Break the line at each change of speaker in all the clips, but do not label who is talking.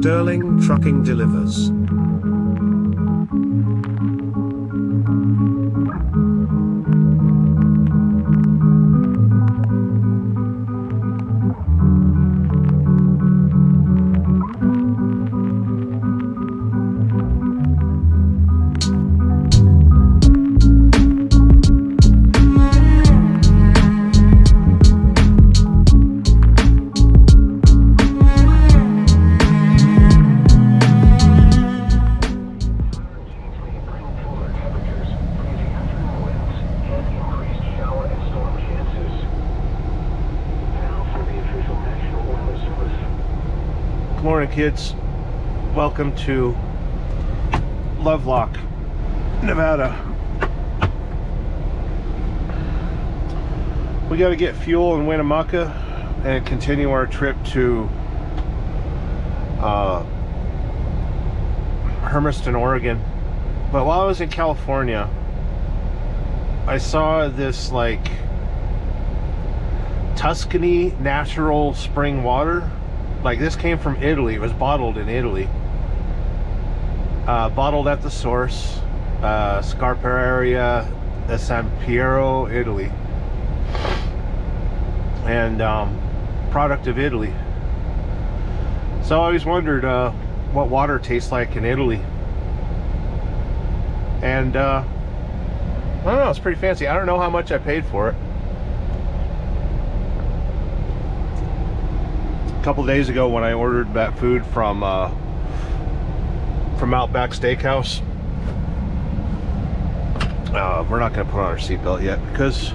Sterling Trucking delivers.
Good morning, kids. Welcome to Lovelock, Nevada. We got to get fuel in Winnemucca and continue our trip to Hermiston, Oregon. But while I was in California, I saw this like Tuscany natural spring water. Like, this came from Italy. It was bottled in Italy. Bottled at the source. Scarperia de San Piero, Italy. And product of Italy. So I always wondered what water tastes like in Italy. And I don't know, it's pretty fancy. I don't know how much I paid for it. A couple days ago when I ordered that food from Outback Steakhouse, we're not going to put on our seatbelt yet because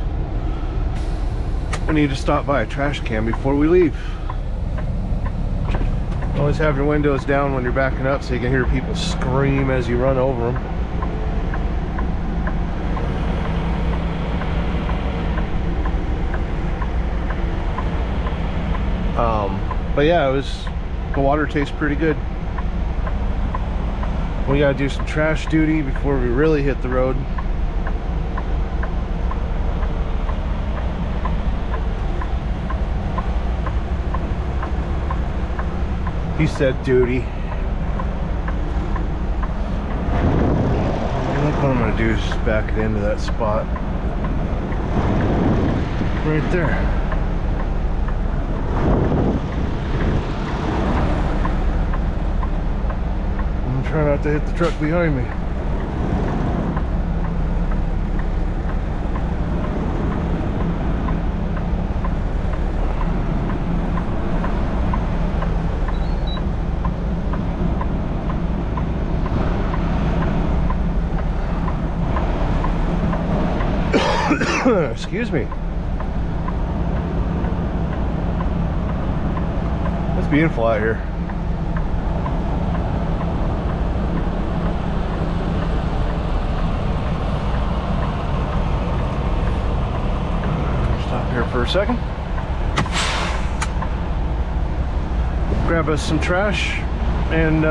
we need to stop by a trash can before we leave. Always have your windows down when you're backing up so you can hear people scream as you run over them. But yeah, the water tastes pretty good. We gotta do some trash duty before we really hit the road. He said duty. I think what I'm gonna do is just back it into that spot. Right there. Try not to hit the truck behind me. Excuse me. It's beautiful out here. For a second, grab us some trash and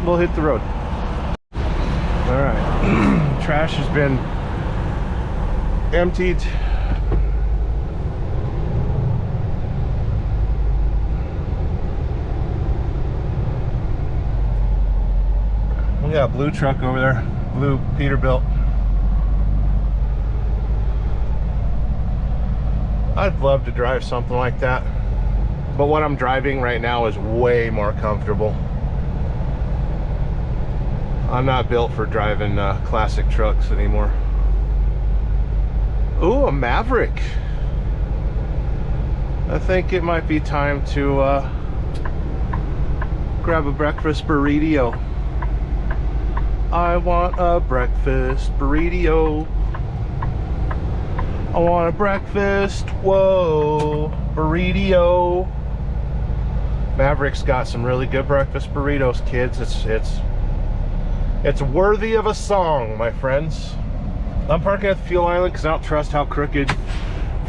we'll hit the road. All right. Trash has been emptied. We got a blue truck over there, blue Peterbilt. I'd love to drive something like that, but what I'm driving right now is way more comfortable. I'm not built for driving classic trucks anymore. Ooh, a Maverick. I think it might be time to grab a breakfast burrito. I want a breakfast burrito. I want a breakfast, whoa, burrito. Maverick's got some really good breakfast burritos, kids. It's worthy of a song, my friends. I'm parking at the fuel island because I don't trust how crooked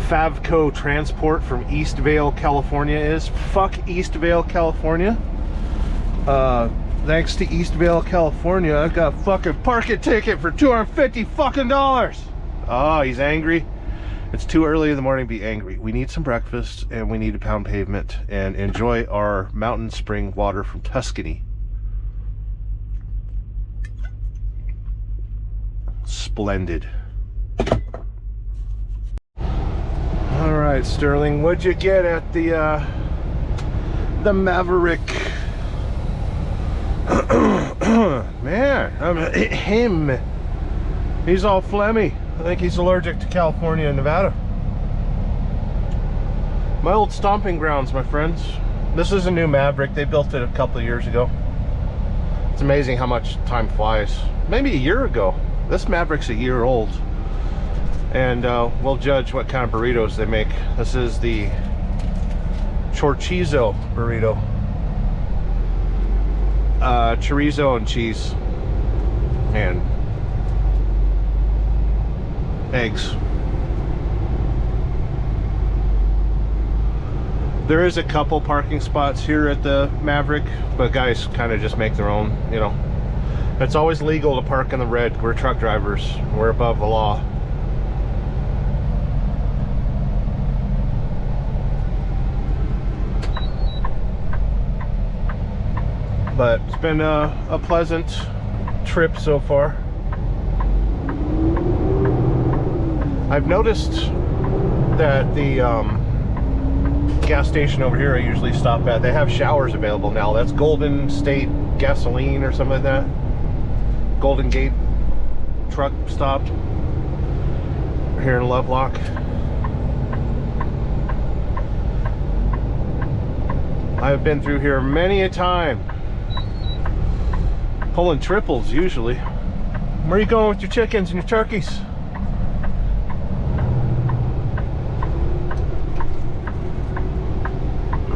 Favco Transport from Eastvale, California is. Fuck Eastvale, California. Thanks to Eastvale, California, I've got a fucking parking ticket for $250 fucking dollars. Oh, he's angry. It's too early in the morning to be angry. We need some breakfast and we need to pound pavement and enjoy our mountain spring water from Tuscany. blended. All right, Sterling, what'd you get at the Maverick? Man, him. He's all phlegmy. I think he's allergic to California and Nevada. My old stomping grounds, my friends. This is a new Maverick. They built it a couple of years ago. It's amazing how much time flies. Maybe a year ago. This Maverick's a year old. And we'll judge what kind of burritos they make. This is the chorizo burrito. Chorizo and cheese. And eggs. There is a couple parking spots here at the Maverick, but guys kind of just make their own, you know. It's always legal to park in the red. We're truck drivers. We're above the law. But it's been a pleasant trip so far. I've noticed that the gas station over here I usually stop at, they have showers available now. That's Golden State Gasoline or something like that. Golden Gate truck stop here in Lovelock. I've been through here many a time, pulling triples usually. Where are you going with your chickens and your turkeys?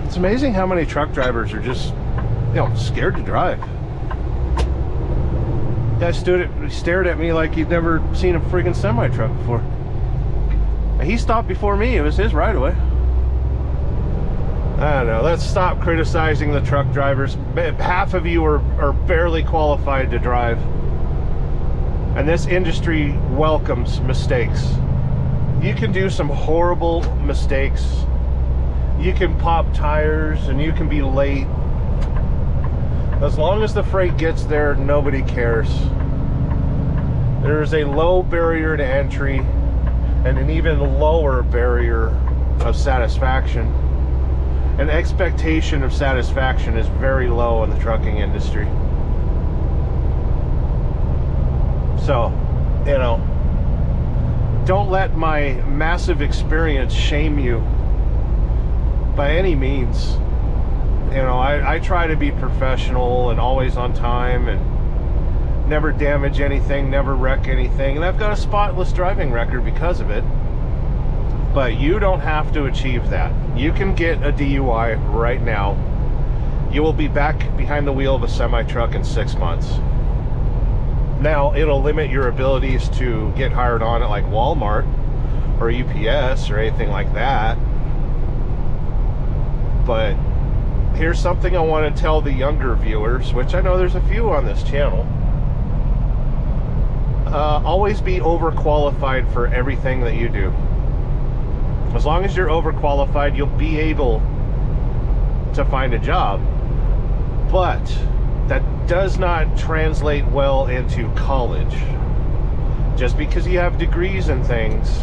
It's amazing how many truck drivers are just, you know, scared to drive. The guy stared at me like he'd never seen a friggin' semi-truck before. And he stopped before me. It was his right away. I don't know. Let's stop criticizing the truck drivers. Half of you are barely qualified to drive. And this industry welcomes mistakes. You can do some horrible mistakes. You can pop tires and you can be late. As long as the freight gets there, nobody cares. There is a low barrier to entry and an even lower barrier of satisfaction. An expectation of satisfaction is very low in the trucking industry. So, you know, don't let my massive experience shame you by any means. You know, I try to be professional and always on time and never damage anything, never wreck anything, and I've got a spotless driving record because of it. But you don't have to achieve that. You can get a DUI right now. You will be back behind the wheel of a semi-truck in 6 months. Now, it'll limit your abilities to get hired on at like Walmart or UPS or anything like that. But here's something I want to tell the younger viewers, which I know there's a few on this channel. Always be overqualified for everything that you do. As long as you're overqualified, you'll be able to find a job. But that does not translate well into college. Just because you have degrees and things,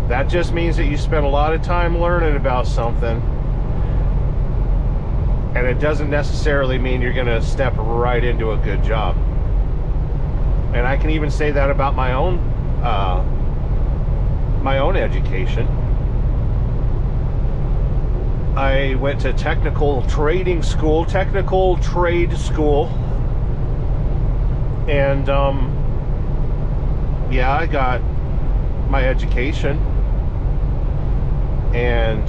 that just means that you spent a lot of time learning about something. And it doesn't necessarily mean you're going to step right into a good job. And I can even say that about my own education. I went to technical trade school, and yeah, I got my education, and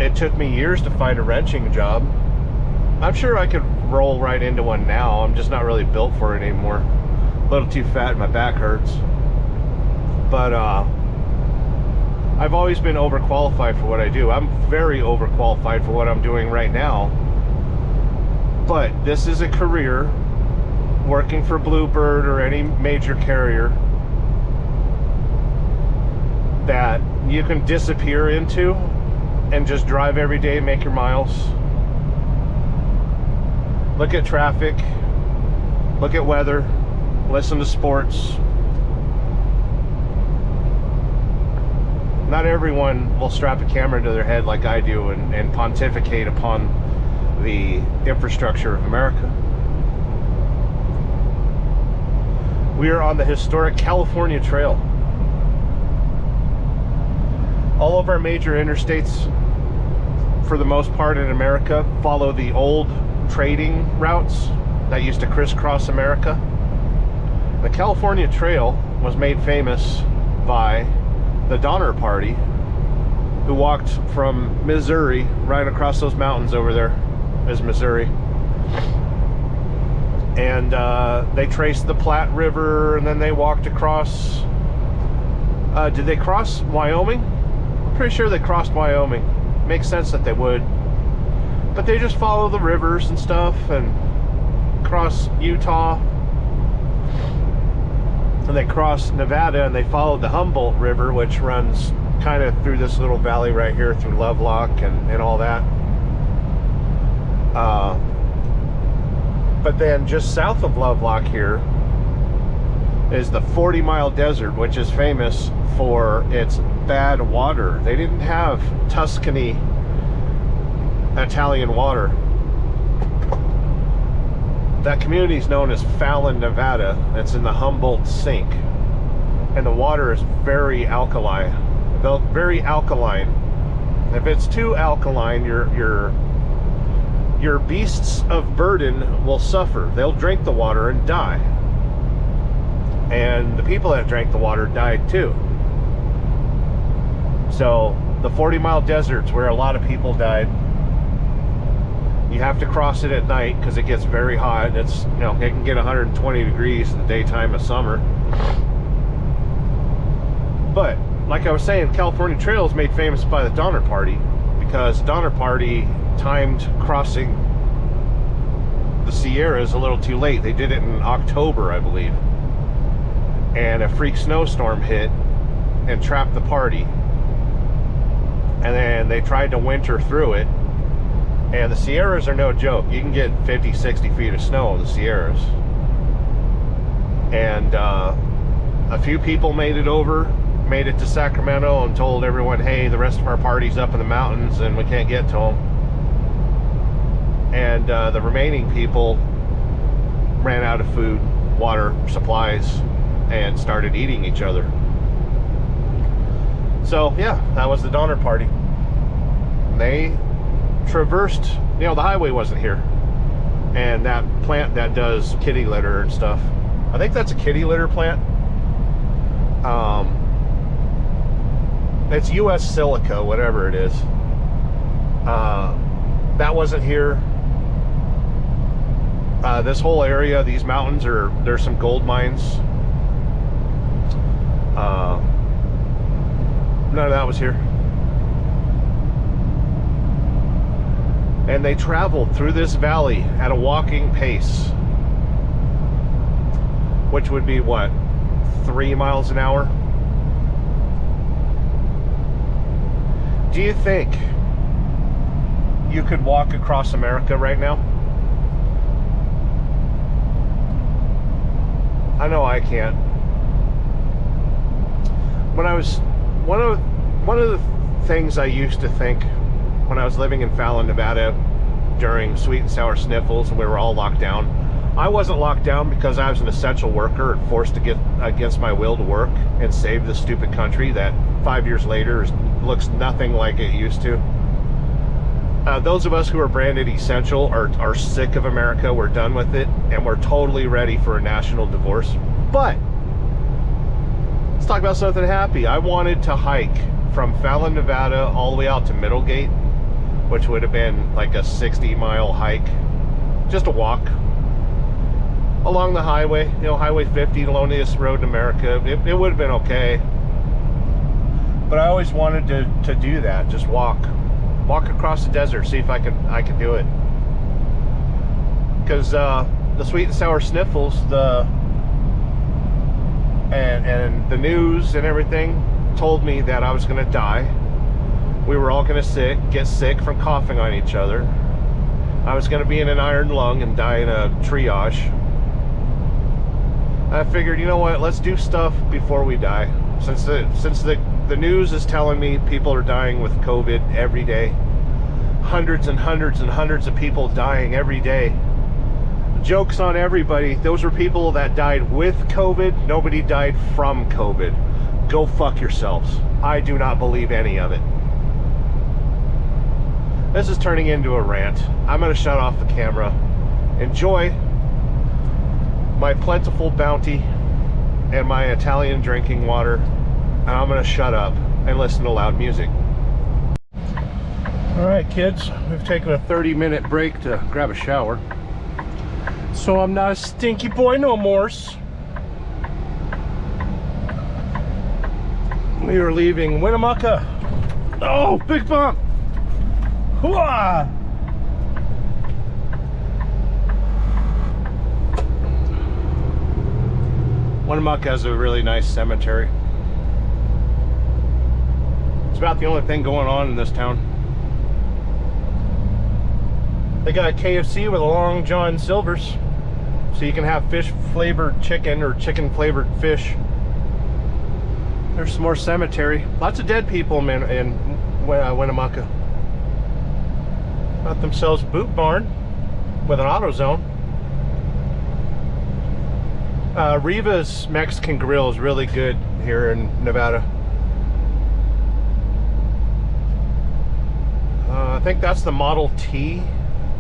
it took me years to find a wrenching job. I'm sure I could roll right into one now. I'm just not really built for it anymore. A little too fat and my back hurts. But I've always been overqualified for what I do. I'm very overqualified for what I'm doing right now. But this is a career, working for Bluebird or any major carrier, that you can disappear into and just drive every day, make your miles. Look at traffic, look at weather, listen to sports, not everyone will strap a camera to their head like I do and pontificate upon the infrastructure of America. We are on the historic California Trail. All of our major interstates, for the most part in America, follow the old trading routes that used to crisscross America. The California Trail was made famous by the Donner Party, who walked from Missouri right across those mountains over there is Missouri, and they traced the Platte River, and then they walked across. Did they cross Wyoming? I'm pretty sure they crossed Wyoming. Makes sense that they would, but they just follow the rivers and stuff and cross Utah, and they crossed Nevada, and they followed the Humboldt River, which runs kind of through this little valley right here through Lovelock and all that. But then just south of Lovelock here is the 40-mile desert, which is famous for its bad water. They didn't have Tuscany Italian water. That community is known as Fallon, Nevada. It's in the Humboldt Sink, and the water is very alkaline. Very alkaline. If it's too alkaline, your beasts of burden will suffer. They'll drink the water and die. And the people that drank the water died too. So the 40-mile desert's where a lot of people died. You have to cross it at night because it gets very hot. It's, you know, it can get 120 degrees in the daytime of summer. But like I was saying, California Trail is made famous by the Donner Party, because Donner Party timed crossing the Sierras a little too late. They did it in October, I believe, and a freak snowstorm hit and trapped the party, and then they tried to winter through it. And the Sierras are no joke. You can get 50, 60 feet of snow in the Sierras. And a few people made it to Sacramento and told everyone, hey, the rest of our party's up in the mountains and we can't get to them. And the remaining people ran out of food, water, supplies, and started eating each other. So yeah, that was the Donner Party. They traversed, you know, the highway wasn't here, and that plant that does kitty litter and stuff, I think that's a kitty litter plant. It's US Silica, whatever it is. That wasn't here. This whole area, these mountains, there's some gold mines. None of that was here. And they traveled through this valley at a walking pace, which would be what, 3 miles an hour? Do you think you could walk across America right now? I know I can't. When I was one of the things I used to think when I was living in Fallon, Nevada during sweet and sour sniffles and we were all locked down, I wasn't locked down because I was an essential worker and forced to get against my will to work and save this stupid country that 5 years later looks nothing like it used to. Those of us who are branded essential are sick of America. We're done with it, and we're totally ready for a national divorce. But let's talk about something happy. I wanted to hike from Fallon, Nevada all the way out to Middlegate, which would have been like a 60-mile hike, just a walk along the highway, you know, Highway 50, the loneliest road in America. It would have been okay, but I always wanted to do that, just walk across the desert, see if I could do it. Because the sweet and sour sniffles, and the news and everything told me that I was going to die. We were all going to get sick from coughing on each other. I was going to be in an iron lung and die in a triage. I figured, you know what, let's do stuff before we die. Since the The news is telling me people are dying with COVID every day. Hundreds and hundreds and hundreds of people dying every day. Joke's on everybody. Those are people that died with COVID. Nobody died from COVID. Go fuck yourselves. I do not believe any of it. This is turning into a rant. I'm going to shut off the camera. Enjoy my plentiful bounty and my Italian drinking water, and I'm going to shut up and listen to loud music. All right, kids, we've taken a 30-minute break to grab a shower, so I'm not a stinky boy no more. We are leaving Winnemucca. Oh, big bump. Hooah! Winnemucca has a really nice cemetery. It's about the only thing going on in this town. They got a KFC with a Long John Silver's, so you can have fish flavored chicken or chicken flavored fish. There's some more cemetery. Lots of dead people in Winnemucca. Got themselves a boot barn with an AutoZone. Riva's Mexican Grill is really good here in Nevada. I think that's the Model T.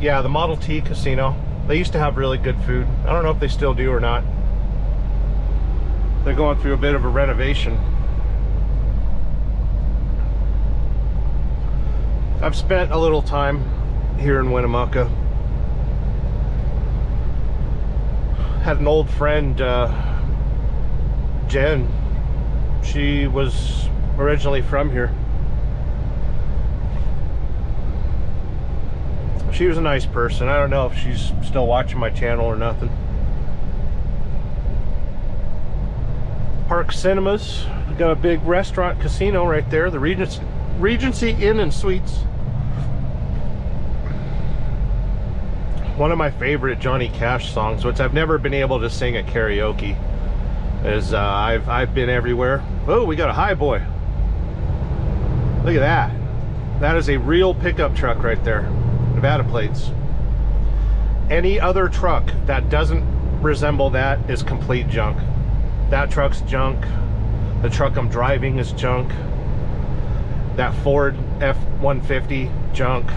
Yeah, the Model T casino. They used to have really good food. I don't know if they still do or not. They're going through a bit of a renovation. I've spent a little time here in Winnemucca. Had an old friend, Jen. She was originally from here. She was a nice person. I don't know if she's still watching my channel or nothing. Park Cinemas. We got a big restaurant casino right there. The Regency Inn and Suites. One of my favorite Johnny Cash songs, which I've never been able to sing at karaoke, is I've been everywhere. Oh, we got a high boy. Look at that. That is a real pickup truck right there. Nevada plates. Any other truck that doesn't resemble that is complete junk. That truck's junk. The truck I'm driving is junk. That Ford F-150, junk.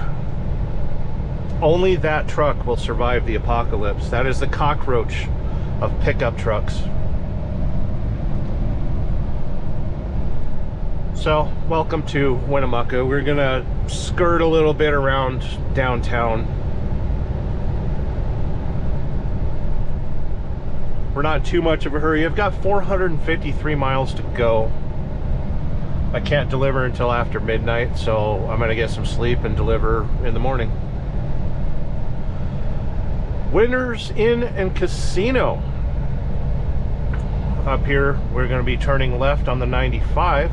Only that truck will survive the apocalypse. That is the cockroach of pickup trucks. So, welcome to Winnemucca. We're gonna skirt a little bit around downtown. We're not in too much of a hurry. I've got 453 miles to go. I can't deliver until after midnight, so I'm gonna get some sleep and deliver in the morning. Winners Inn and Casino. Up here, we're going to be turning left on the 95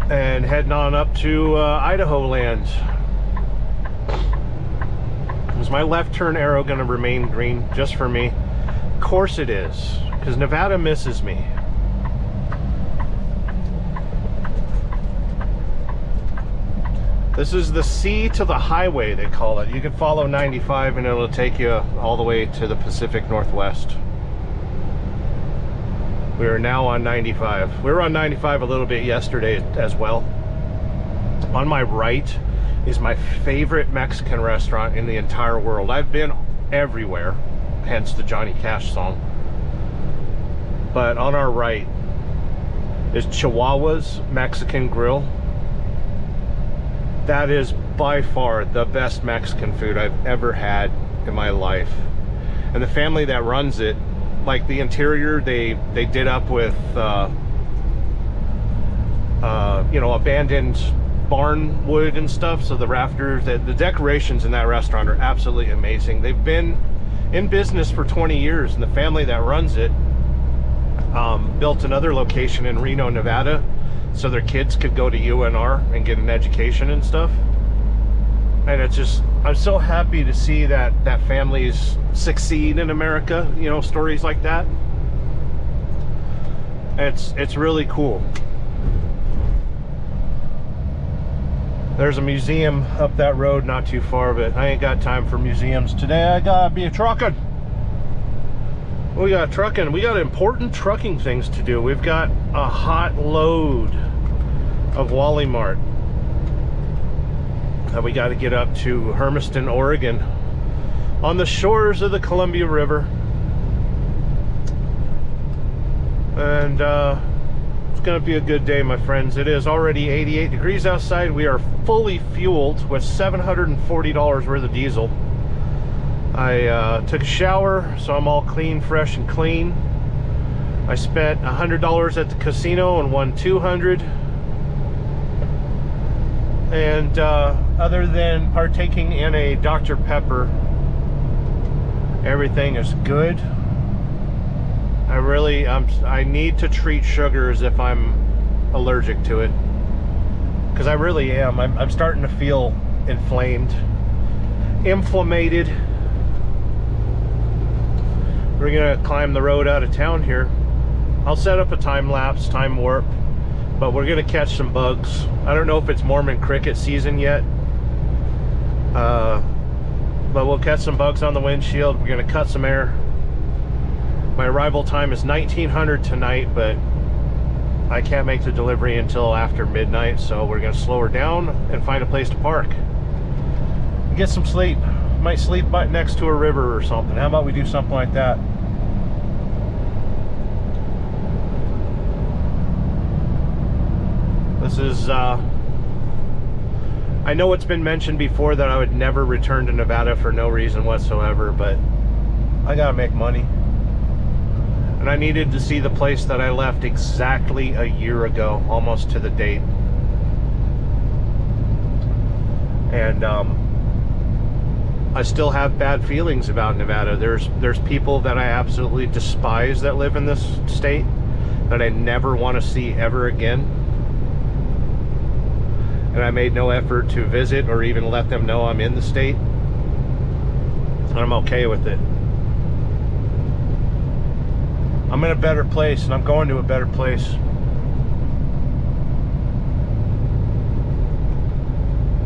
and heading on up to Idaho land. Is my left turn arrow going to remain green just for me? Of course it is, because Nevada misses me. This is the sea to the highway, they call it. You can follow 95 and it'll take you all the way to the Pacific Northwest. We are now on 95. We were on 95 a little bit yesterday as well. On my right is my favorite Mexican restaurant in the entire world. I've been everywhere, hence the Johnny Cash song. But on our right is Chihuahua's Mexican Grill. That is by far the best Mexican food I've ever had in my life. And the family that runs it, like the interior, they did up with you know, abandoned barn wood and stuff, so the rafters, the decorations in that restaurant are absolutely amazing. They've been in business for 20 years, and the family that runs it built another location in Reno, Nevada, so their kids could go to UNR and get an education and stuff. And it's just, I'm so happy to see that families succeed in America, you know, stories like that. It's really cool. There's a museum up that road not too far, but I ain't got time for museums today. I gotta be a trucking. We got trucking. We got important trucking things to do. We've got a hot load of Wally Mart that we got to get up to Hermiston, Oregon, on the shores of the Columbia River. And it's going to be a good day, my friends. It is already 88 degrees outside. We are fully fueled with $740 worth of diesel. I took a shower, so I'm all clean, fresh, and clean. I spent $100 at the casino and won $200. And other than partaking in a Dr. Pepper, everything is good. I need to treat sugar as if I'm allergic to it, because I really am. I'm starting to feel inflamed, inflammated. We're gonna climb the road out of town here. I'll set up a time lapse, time warp, but we're gonna catch some bugs. I don't know if it's Mormon cricket season yet, but we'll catch some bugs on the windshield. We're gonna cut some air. My arrival time is 1900 tonight, but I can't make the delivery until after midnight, so we're gonna slow her down and find a place to park. Get some sleep. Might sleep next to a river or something. How about we do something like that? This is, I know it's been mentioned before that I would never return to Nevada for no reason whatsoever, but I gotta make money. And I needed to see the place that I left exactly a year ago, almost to the date. And I still have bad feelings about Nevada. There's people that I absolutely despise that live in this state that I never want to see ever again. And I made no effort to visit or even let them know I'm in the state. And I'm okay with it. I'm in a better place, and I'm going to a better place.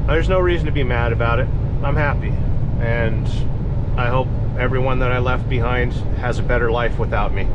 There's no reason to be mad about it. I'm happy. And I hope everyone that I left behind has a better life without me.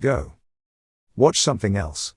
Go. Watch something else.